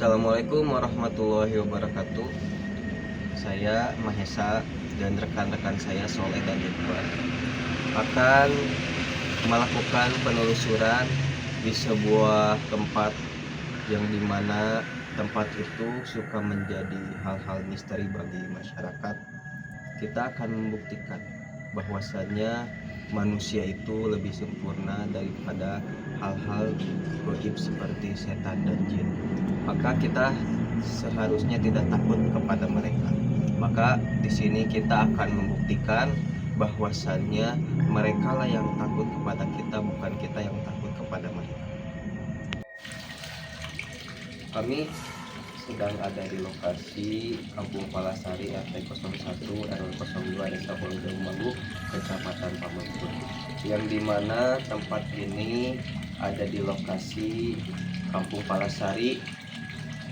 Assalamualaikum warahmatullahi wabarakatuh. Saya Mahesa dan rekan-rekan saya Soleh dan Ridwan akan melakukan penelusuran di sebuah tempat yang dimana tempat itu suka menjadi hal-hal misteri bagi masyarakat. Kita akan membuktikan bahwasannya manusia itu lebih sempurna daripada hal-hal gaib seperti setan dan jin. Maka kita seharusnya tidak takut kepada mereka. Maka di sini kita akan membuktikan bahwasannya mereka lah yang takut kepada kita, bukan kita yang takut kepada mereka. Kami sedang ada di lokasi Kampung Palasari RT 01 RW 02 Desa Bolongmangu, Kecamatan Pamengpeuk, yang dimana tempat ini ada di lokasi Kampung Palasari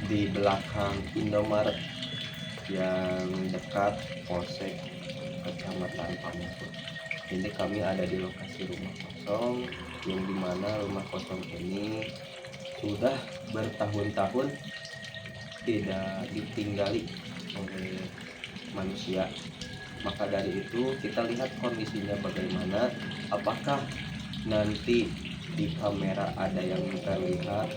di belakang Indomaret yang dekat Polsek Kecamatan Pamengpeuk. Ini kami ada di lokasi rumah kosong, yang dimana rumah kosong ini sudah bertahun-tahun tidak ditinggali oleh manusia. Maka dari itu kita lihat kondisinya bagaimana, apakah nanti di kamera ada yang terlihat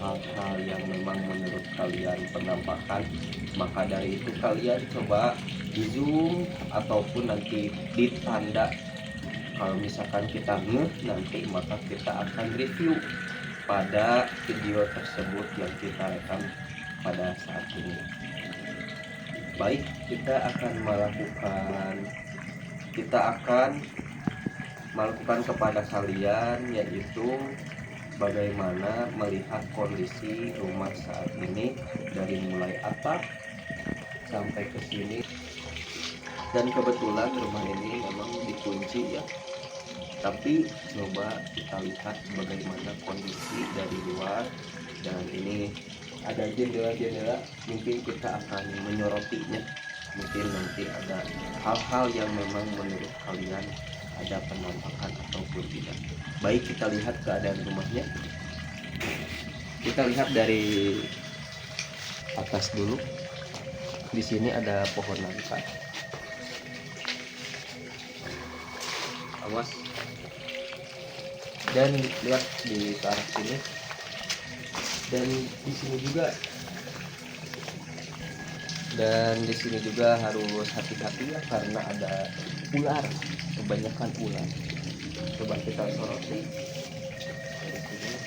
hal-hal yang memang menurut kalian penampakan. Maka dari itu kalian coba di zoom ataupun nanti ditanda. Kalau misalkan kita nanti maka kita akan review pada video tersebut yang kita rekam pada saat ini. Baik, kita akan melakukan kepada kalian, yaitu bagaimana melihat kondisi rumah saat ini dari mulai atap sampai ke sini. Dan kebetulan rumah ini memang dikunci ya, tapi coba kita lihat bagaimana kondisi dari luar. Dan ini ada jendela-jendela, mungkin kita akan menyorotinya. Mungkin nanti ada hal-hal yang memang menurut kalian ada penampakan ataupun tidak. Baik, kita lihat keadaan rumahnya. Kita lihat dari atas dulu. Di sini ada pohon nangka. Awas. Dan lihat di arah sini. Dan di sini juga harus hati-hati ya, karena ada ular, kebanyakan ular. Coba kita soroti dari sini.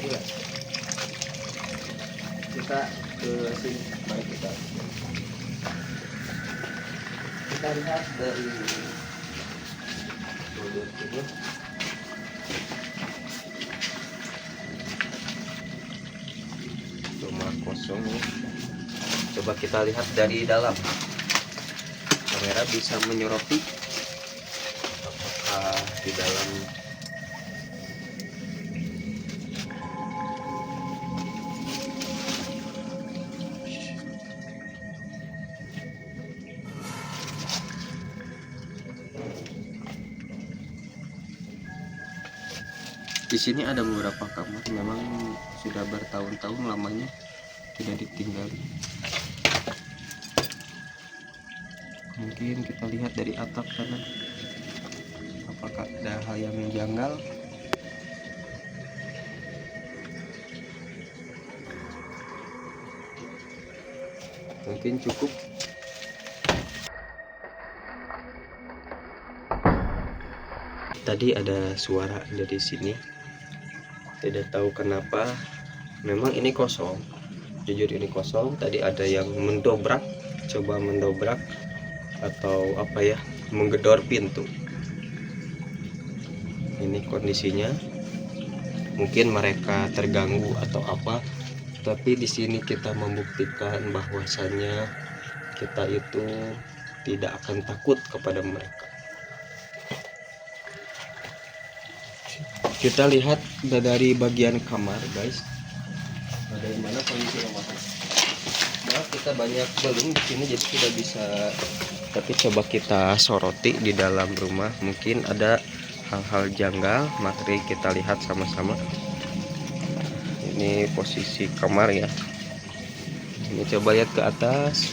Ular. Kita ke sini, mari kita lihat dari sudut ini. Rumah kosong nih. Coba kita lihat dari dalam. Kamera bisa menyoroti apakah di dalam di sini ada beberapa kamar memang sudah bertahun-tahun lamanya tidak ditinggali. Mungkin kita lihat dari atap sana, apakah ada hal yang menjanggal. Mungkin cukup. Tadi ada suara dari sini, tidak tahu kenapa. Memang ini kosong, jujur ini kosong. Tadi ada yang mendobrak, coba mendobrak atau apa ya, menggedor pintu. Ini kondisinya, mungkin mereka terganggu atau apa. Tapi di sini kita membuktikan bahwasannya kita itu tidak akan takut kepada mereka. Kita lihat dari bagian kamar, guys. Bagaimana kondisi rumahnya? Maaf, kita banyak belum di sini, jadi tidak bisa. Tapi coba kita soroti di dalam rumah. Mungkin ada hal-hal janggal. Mari kita lihat sama-sama. Ini posisi kamar ya. Ini coba lihat ke atas.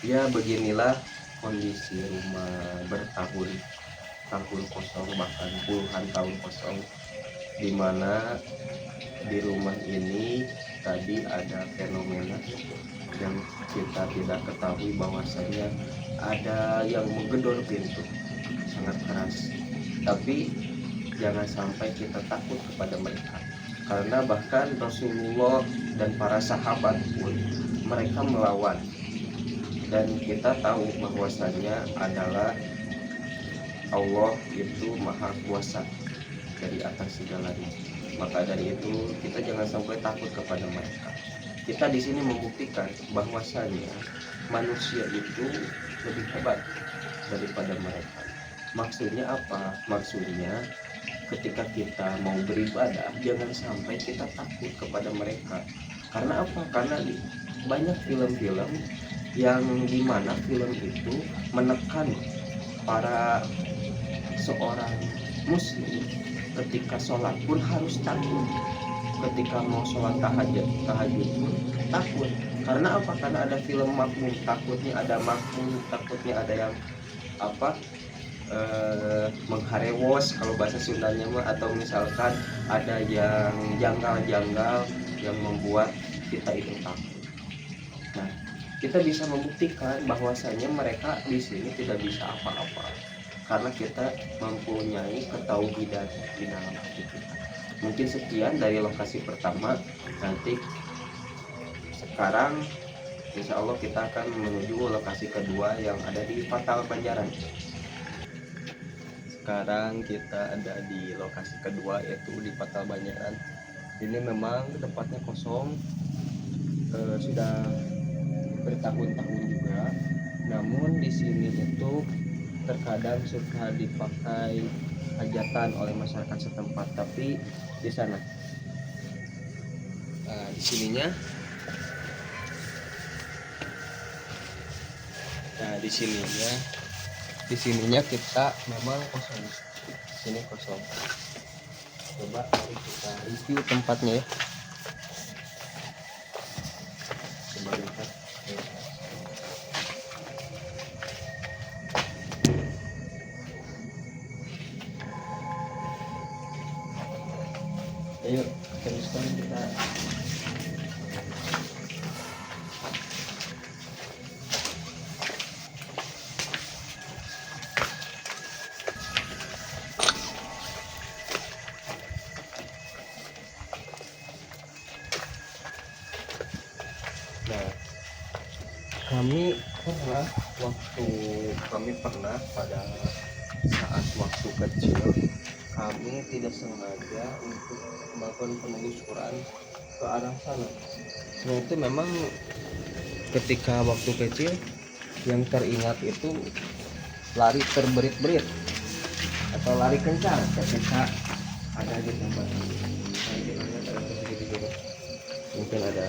Ya, beginilah kondisi rumah bertahun-tahun kosong, bahkan puluhan tahun kosong, dimana di rumah ini tadi ada fenomena yang kita tidak ketahui, bahwasanya ada yang menggedor pintu sangat keras. Tapi jangan sampai kita takut kepada mereka, karena bahkan Rasulullah dan para sahabat pun mereka melawan. Dan kita tahu bahwasanya adalah Allah itu maha kuasa dari atas segalanya. Maka dari itu kita jangan sampai takut kepada mereka. Kita di sini membuktikan bahwasanya manusia itu lebih hebat daripada mereka. Maksudnya apa? Maksudnya ketika kita mau beribadah, jangan sampai kita takut kepada mereka. Karena apa? Karena banyak film-film yang dimana film itu menekan para seorang muslim ketika sholat pun harus takut, ketika mau sholat tahajud pun takut. Karena apa? Karena ada film makmum, takutnya ada makmum, takutnya ada yang apa mengharewos kalau bahasa Sundanya mah, atau misalkan ada yang janggal-janggal yang membuat kita itu takut. Nah, kita bisa membuktikan bahwasanya mereka di sini tidak bisa apa-apa karena kita mempunyai ketauhidan di dalam hati kita. Mungkin sekian dari lokasi pertama. Nanti sekarang insya Allah kita akan menuju lokasi kedua yang ada di Patal Banjaran. Sekarang kita ada di lokasi kedua, yaitu di Patal Banjaran. Ini memang tempatnya kosong, sudah bertahun-tahun juga. Namun di sini itu terkadang suka dipakai hajatan oleh masyarakat setempat. Tapi di sana, di sininya, di sininya kita memang kosong. Di sini kosong. Coba mari kita review tempatnya ya. Coba lihat. Ayo teruskan kita. Nah, kami pernah pada saat waktu kecil, kami tidak sengaja untuk melakukan penelusuran ke arah sana. Nah, itu memang ketika waktu kecil yang teringat itu lari terberit-berit atau lari kencang ketika ada di tempat ini. Mungkin ada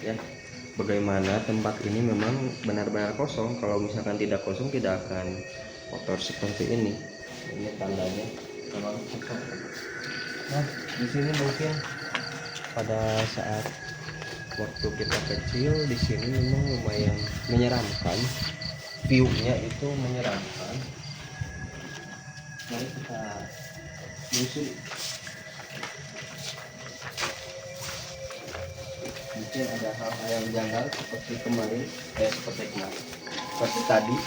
ya bagaimana tempat ini memang benar-benar kosong. Kalau misalkan tidak kosong tidak akan kotor seperti ini. Ini tandanya memang kosong. Nah, di sini mungkin pada saat waktu kita kecil di sini memang lumayan menyeramkan, view-nya itu menyeramkan. Mari kita menyusuri. Mungkin ada hal-hal yang janggal seperti tadi.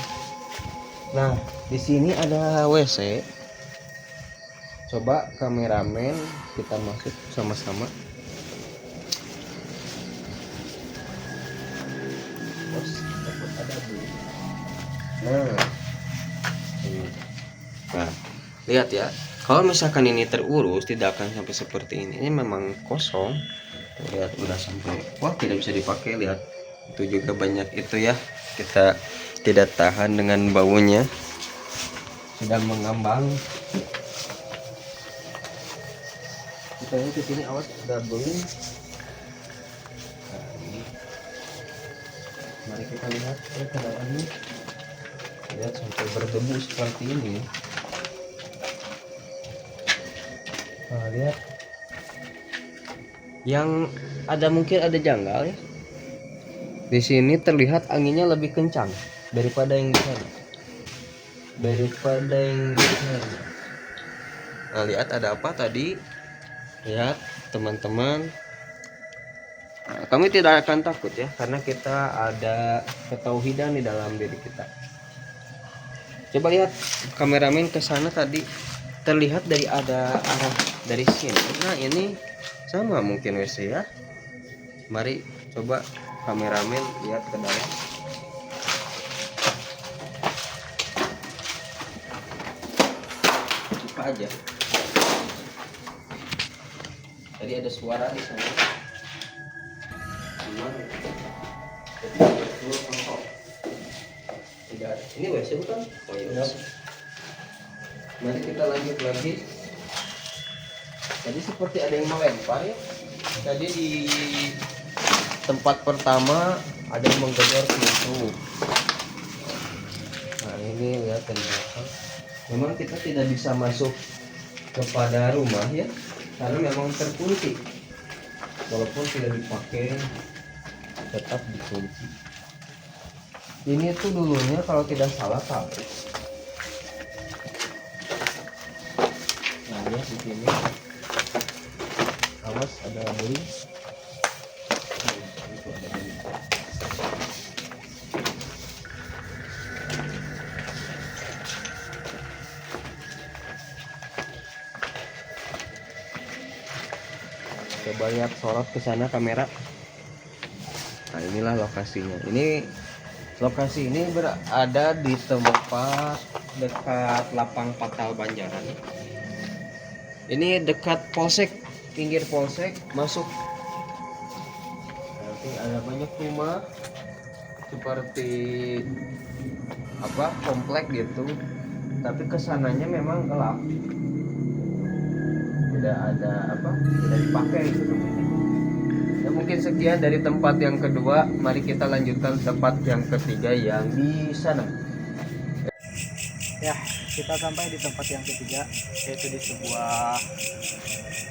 Nah, di sini ada WC. Coba kameramen kita masuk sama-sama. Nah, lihat ya. Kalau misalkan ini terurus tidak akan sampai seperti ini. Ini memang kosong. Lihat udah sampai, wah tidak bisa dipakai. Lihat itu juga banyak itu ya, kita tidak tahan dengan baunya, sudah mengambang. Katanya ke sini awas ada beling. Nah, ini. Mari kita lihat keadaannya. Lihat sampai berdebu seperti ini. Nah, lihat. Yang ada mungkin ada janggal ya. Di sini terlihat anginnya lebih kencang daripada yang di sana. Nah, lihat ada apa tadi? Lihat teman-teman. Nah, kami tidak akan takut ya, karena kita ada ketauhidan di dalam diri kita. Coba lihat kameramen ke sana tadi, terlihat dari ada arah dari sini. Nah ini sama mungkin WC ya. Mari coba kameramen lihat ke dalam. Buka aja. Tadi ada suara di sana. Tidak ada. Ini WC bukan? Oh iya. Mari kita lanjut lagi. Tadi seperti ada yang melempar ya. Tadi di tempat pertama ada yang menggedor pintu. Nah ini lihat dari belakang. Memang kita tidak bisa masuk kepada rumah ya, karena memang terkunci. Walaupun tidak dipakai, tetap dikunci. Ini tuh dulunya kalau tidak salah pabrik. Nah lihat di sini. Awas ada beling. Coba lihat sorot ke sana kamera. Nah inilah lokasinya. Lokasi ini berada di tempat dekat lapang Patal Banjaran. Ini dekat polsek, pinggir polsek masuk. Nanti ada banyak rumah seperti apa komplek gitu. Tapi kesananya memang gelap. Tidak ada apa, tidak dipakai gitu. Ya, mungkin sekian dari tempat yang kedua. Mari kita lanjutkan tempat yang ketiga yang di sana. Ya, kita sampai di tempat yang ketiga, yaitu di sebuah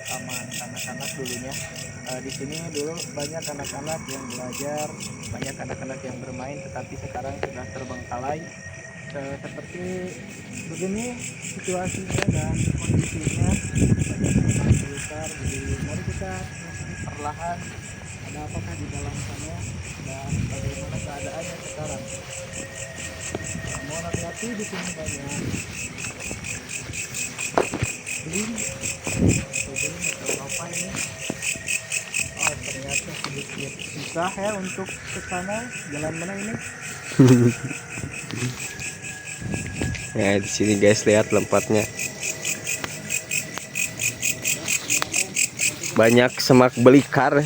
taman kanak-kanak dulunya. Di sini dulu banyak anak-anak yang belajar, banyak anak-anak yang bermain, tetapi sekarang sudah terbengkalai. Seperti begini situasinya dan kondisinya, banyak rumah besar. Jadi mari kita telusuri perlahan ada apakah di dalam sana dan bagaimana keadaannya sekarang. Mohon hati-hati, di sini banyak beling atau apa ini. Oh ternyata sedikit susah ya untuk ke sana. Jalan mana ini? Ya di sini guys, lihat lompatnya. Banyak semak belukar.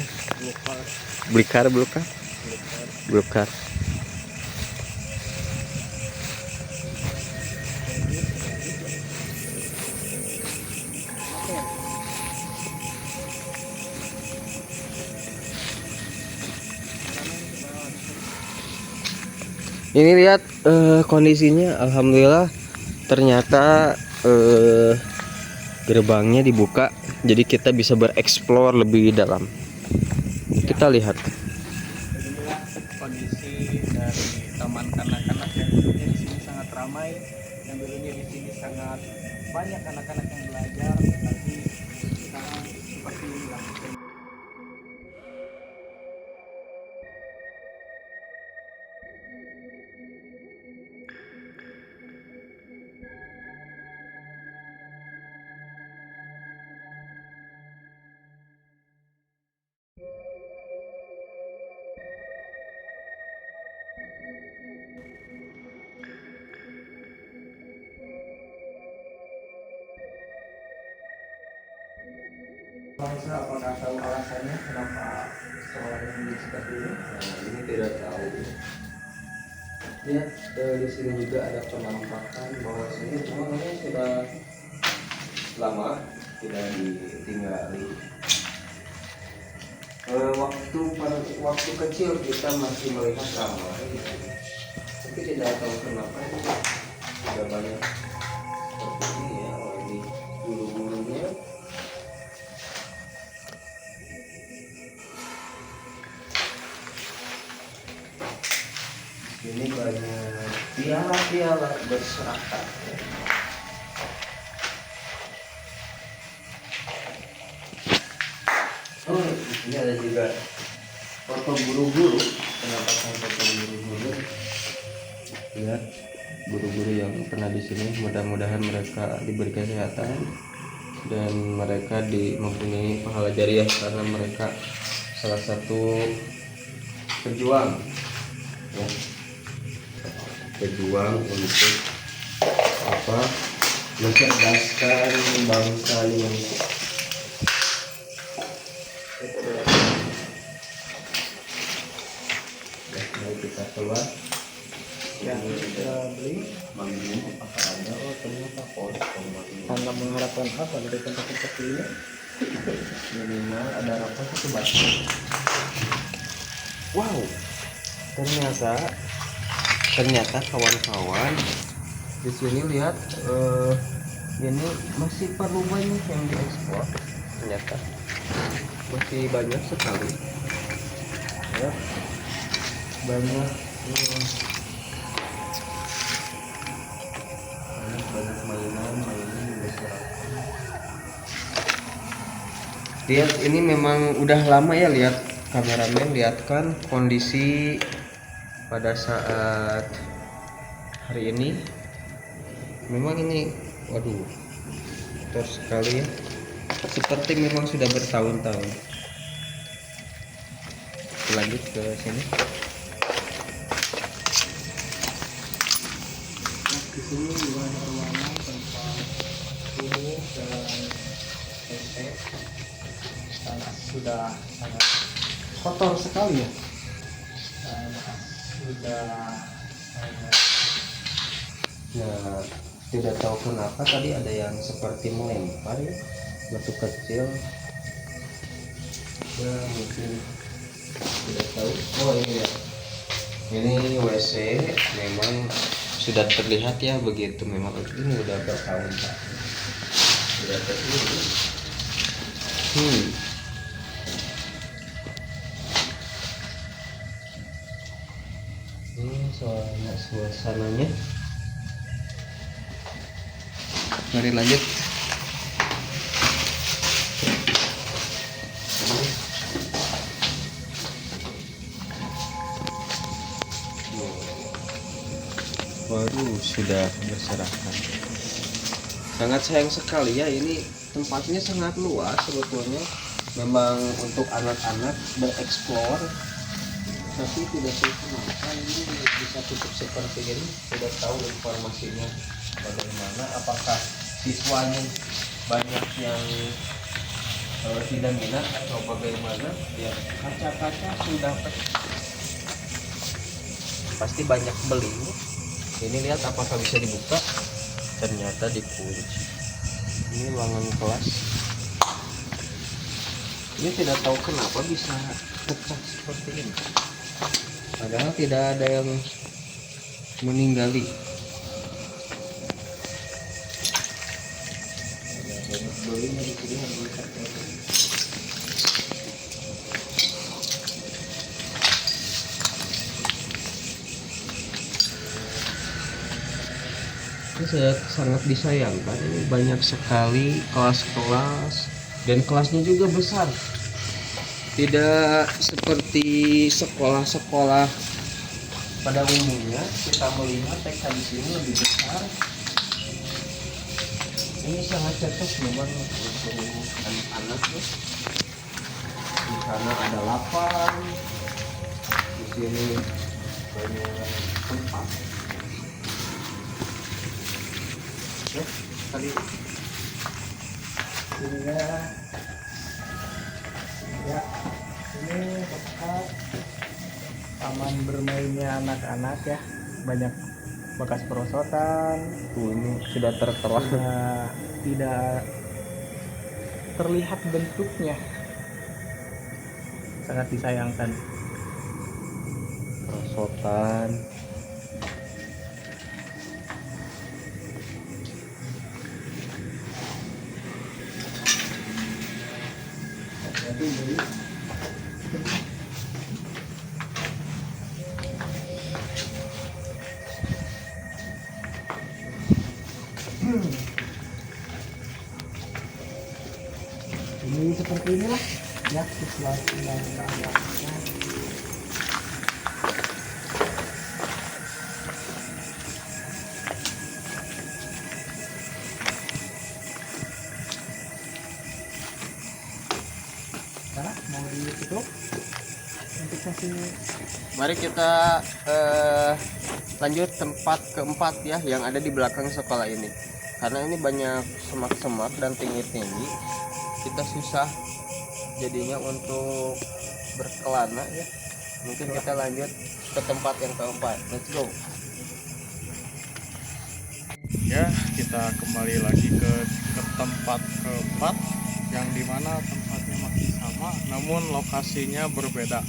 Ini lihat kondisinya, alhamdulillah ternyata gerbangnya dibuka, jadi kita bisa bereksplor lebih dalam. Kita lihat. Inilah kondisi dari taman kanak-kanak yang dulunya di sini sangat ramai, yang dulunya di sini sangat banyak anak-anak yang belajar, tetapi sekarang seperti inilah. Mahasiswa apakah tahu alasannya kenapa sekolah ini seperti ini? Nah, ini tidak tahu. Lihat di sini juga ada penampakan bahwa sini memang ini sudah lama tidak ditinggali. Waktu kecil kita masih melihat ramai, tapi tidak tahu kenapa sudah banyak seperti ini ya, lagi buru-burunya. Ini banyak piala-piala berserakan. Oh, ini ada juga foto guru-guru. Kenapa foto guru-guru? Lihat guru-guru yang pernah di sini. Mudah-mudahan mereka diberi kesehatan dan mereka mempunyai pahala jariah karena mereka salah satu pejuang, ya, pejuang untuk apa? Mencerdaskan bangsa Indonesia. Mari kita keluar. Ya, kita beli. Magnum apakah ada? Oh, ternyata kosong Magnum. Anda mengharapkan apa dari tempat seperti ini? Minimal ada rokok itu baca. Wow, ternyata kawan-kawan di sini lihat ini masih perlu banyak yang diekspor. Ternyata masih banyak sekali. Ya, banyak mainan besar. Lihat ini memang udah lama ya, lihat kameramen, lihat kan kondisi pada saat hari ini. Memang ini waduh kotor sekali ya, seperti memang sudah bertahun-tahun. Lanjut ke sini. Di sini juga ada ruangan tempat guru dan PT. Sudah sangat kotor sekali ya. Sudah sangat. Ya, tidak tahu kenapa tadi ada yang seperti melempar ya, batu kecil. Ya mungkin tidak tahu. Oh ini ya, ini WC memang sudah terlihat ya begitu. Memang ini udah bertahun-tahun sudah terlihat. Ini soalnya suasananya. Mari lanjut. Waduh, sudah berserakan. Sangat sayang sekali ya, ini tempatnya sangat luas sebetulnya. Memang untuk anak-anak bereksplor, tapi tidak tahu kenapa ini bisa tutup seperti ini. Tidak tahu informasinya bagaimana, apakah siswanya banyak yang tidak minat atau bagaimana. Ya, kaca-kaca sudah pasti banyak belinya. Ini lihat apakah bisa dibuka, ternyata dikunci. Ini ruangan kelas. Ini tidak tahu kenapa bisa pecah seperti ini, padahal tidak ada yang meninggali. Ini sangat disayangkan, ini banyak sekali kelas-kelas dan kelasnya juga besar, tidak seperti sekolah-sekolah pada umumnya. Kita melihat TK di sini lebih besar. Ini sangat cocok memang untuk anak-anak ya. Di sana ada lapang, di sini banyak tempat. Ya, tadi ini ya, ini tempat taman bermainnya anak-anak ya, banyak bekas perosotan. ini sudah terkeluar. Sudah tidak terlihat bentuknya. Sangat disayangkan. Perosotan. Ini seperti inilah ya situasi yang ada. Nah, mau ditutup untuk sesi. Mari kita lanjut tempat keempat ya yang ada di belakang sekolah ini. Karena ini banyak semak-semak dan tinggi-tinggi, kita susah jadinya untuk berkelana ya. Mungkin kita lanjut ke tempat yang keempat. Let's go. Ya, kita kembali lagi ke tempat keempat yang dimana tempatnya masih sama namun lokasinya berbeda.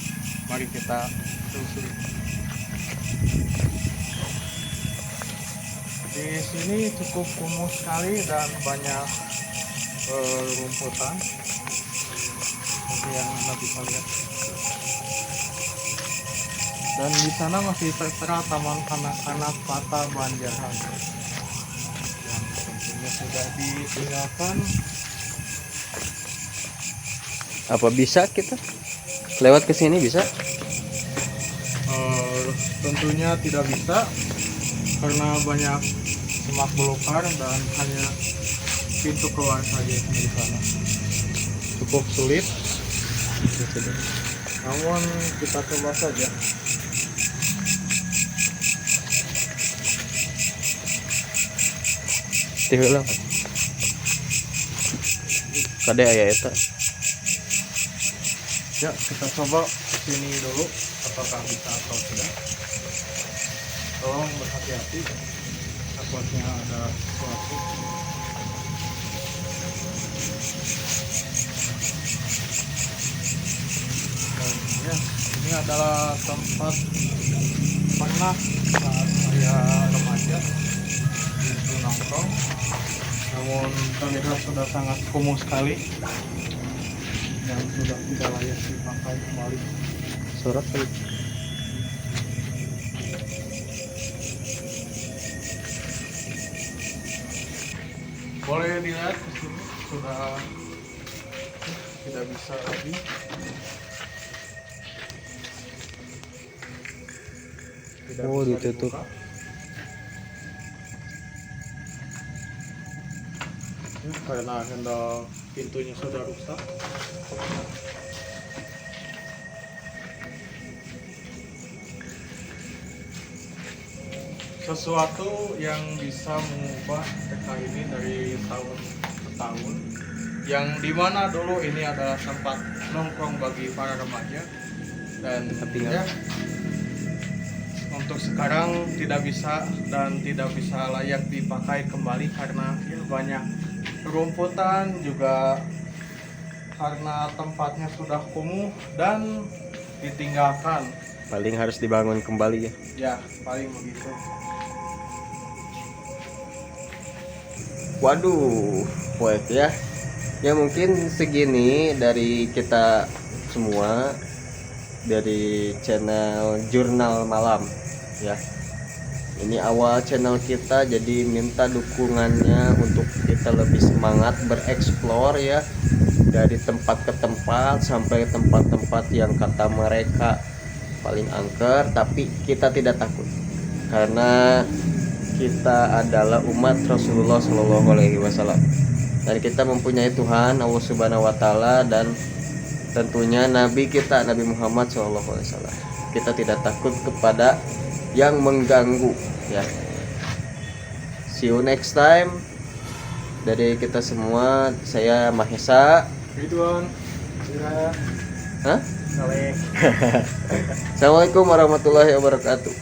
Mari kita telusuri. Di sini cukup kumuh sekali dan banyak rumputan seperti yang Anda bisa lihat. Dan di sana masih tertera Taman Kanak-kanak Kota Banjaran yang tentunya sudah ditinggalkan. Apa bisa kita lewat ke sini bisa? Tentunya tidak bisa karena banyak semak belukar dan hanya pintu keluar saja di sana. Cukup sulit. Namun kita coba saja. Tihulah. Kade aya eta. Ya, kita coba sini dulu apakah bisa atau tidak. Tolong berhati-hati, takutnya ada sesuatu. Dan ya, ini adalah tempat pernah saat saya remaja itu nongkrong, namun terlihat sudah sangat kumuh sekali dan sudah tidak layak dipakai kembali. Surat kali. Boleh dilihat di sini sudah tidak bisa lagi. Tidak Oh, bisa ditutup. dibuka. Karena handle pintunya sudah rusak. Sesuatu yang bisa mengubah TK ini dari tahun ke tahun, yang dimana dulu ini adalah tempat nongkrong bagi para remaja dan Ketinggalan. ya, untuk sekarang tidak bisa dan tidak bisa layak dipakai kembali karena ya, banyak rumputan juga karena tempatnya sudah kumuh dan ditinggalkan. Paling harus dibangun kembali ya. Ya, paling begitu. Waduh, poet ya. Ya mungkin segini dari kita semua dari channel Jurnal Malam ya. Ini awal channel kita, jadi minta dukungannya untuk kita lebih semangat bereksplor ya, dari tempat ke tempat sampai tempat-tempat yang kata mereka paling angker, tapi kita tidak takut karena kita adalah umat Rasulullah Shallallahu Alaihi Wasallam dan kita mempunyai Tuhan Allah Subhanahu Wa Taala dan tentunya Nabi kita Nabi Muhammad Shallallahu Alaihi Wasallam. Kita tidak takut kepada yang mengganggu ya. See you next time. Dari kita semua, saya Mahesa. Ridwan, Sira, Hah? Saleh. Assalamualaikum warahmatullahi wabarakatuh.